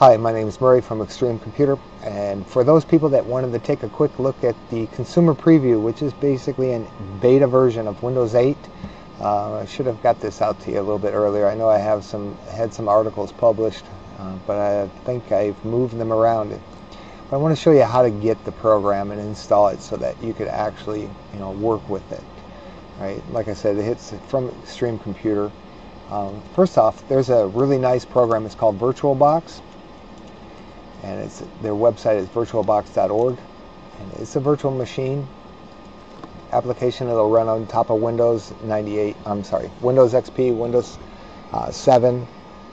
Hi, my name is Murray from Extreme Computer, and for those people that wanted to take a quick look at the consumer preview, which is basically a beta version of Windows 8, I should have got this out to you a little bit earlier. I know I have had some articles published, but I think I've moved them around. But I want to show you how to get the program and install it so that you could actually, work with it. Right? Like I said, it's from Extreme Computer. First off, there's a really nice program. It's called VirtualBox. And their website is virtualbox.org, and it's a virtual machine application that'll run on top of Windows XP, Windows 7,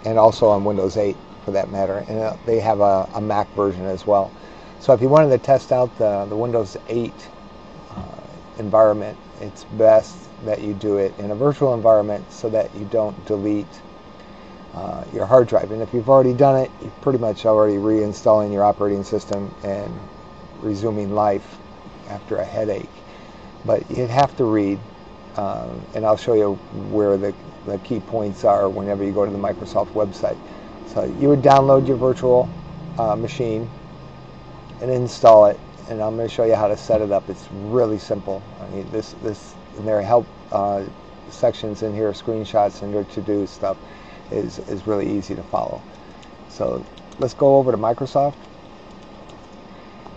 and also on Windows 8 for that matter. And they have a Mac version as well. So if you wanted to test out the Windows 8 environment, it's best that you do it in a virtual environment so that you don't delete your hard drive. And if you've already done it, you're pretty much already reinstalling your operating system and resuming life after a headache. But you'd have to read, and I'll show you where the key points are whenever you go to the Microsoft website. So you would download your virtual machine and install it, and I'm going to show you how to set it up. It's really simple. I mean, and there are help sections in here, screenshots and your to-do stuff. Is really easy to follow. So let's go over to Microsoft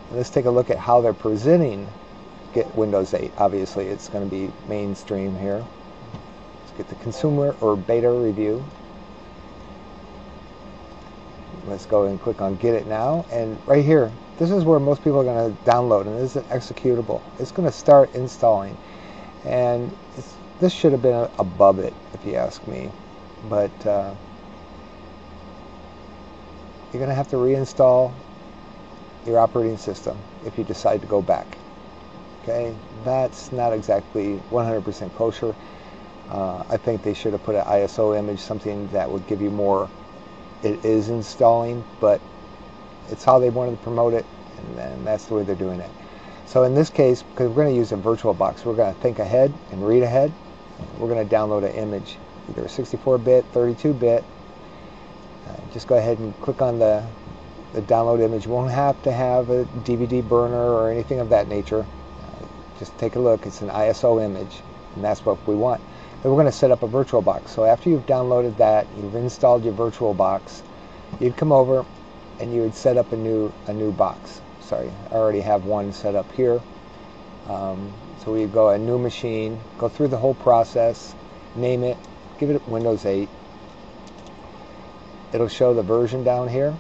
and let's take a look at how they're presenting Windows 8. Obviously it's going to be mainstream here. Let's get the consumer or beta review. Let's go and click on Get It Now, and right here, this is where most people are going to download, and this is an executable. It's going to start installing, and this should have been above it if you ask me. But you're going to have to reinstall your operating system if you decide to go back. Okay, that's not exactly 100% kosher. I think they should have put an ISO image, something that would give you more. It is installing, but it's how they wanted to promote it, and that's the way they're doing it. So in this case, because we're going to use a VirtualBox, we're going to think ahead and read ahead. We're going to download an image, either 64-bit, 32-bit. Just go ahead and click on the download image. You won't have to have a DVD burner or anything of that nature. Just take a look. It's an ISO image, and that's what we want. Then we're going to set up a VirtualBox. So after you've downloaded that, you've installed your VirtualBox, you'd come over and you would set up a new box. Sorry, I already have one set up here. So we go a new machine, go through the whole process, name it, give it Windows 8. It'll show the version down here.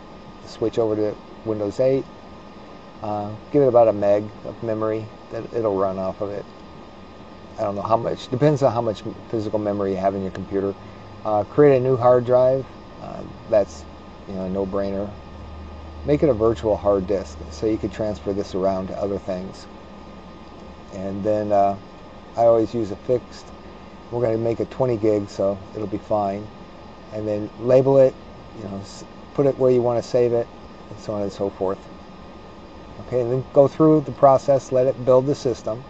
Switch over to Windows 8. Give it about a meg of memory that it'll run off of it. I don't know how much. Depends on how much physical memory you have in your computer. Create a new hard drive. That's a no-brainer. Make it a virtual hard disk so you could transfer this around to other things. And then I always use a fixed. We're going to make it 20 gigs, so it'll be fine. And then label it, put it where you want to save it, and so on and so forth. Okay, and then go through the process, let it build the system.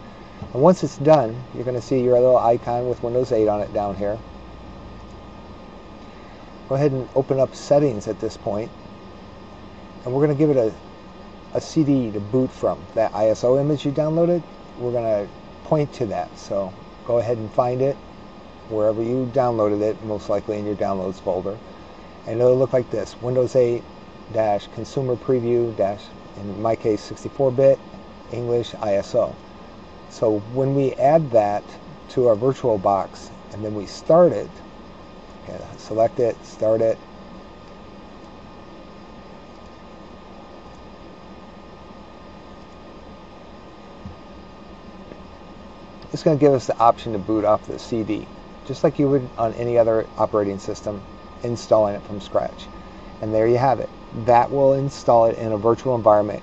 And once it's done, you're going to see your little icon with Windows 8 on it down here. Go ahead and open up settings at this point. And we're going to give it a CD to boot from. That ISO image you downloaded, we're going to point to that. So go ahead and find it wherever you downloaded it, most likely in your downloads folder. And it'll look like this: Windows 8 consumer preview in my case 64-bit English ISO. So when we add that to our VirtualBox and then we start it, okay, select it, start it, it's going to give us the option to boot off the CD, just like you would on any other operating system, installing it from scratch. And there you have it. That will install it in a virtual environment.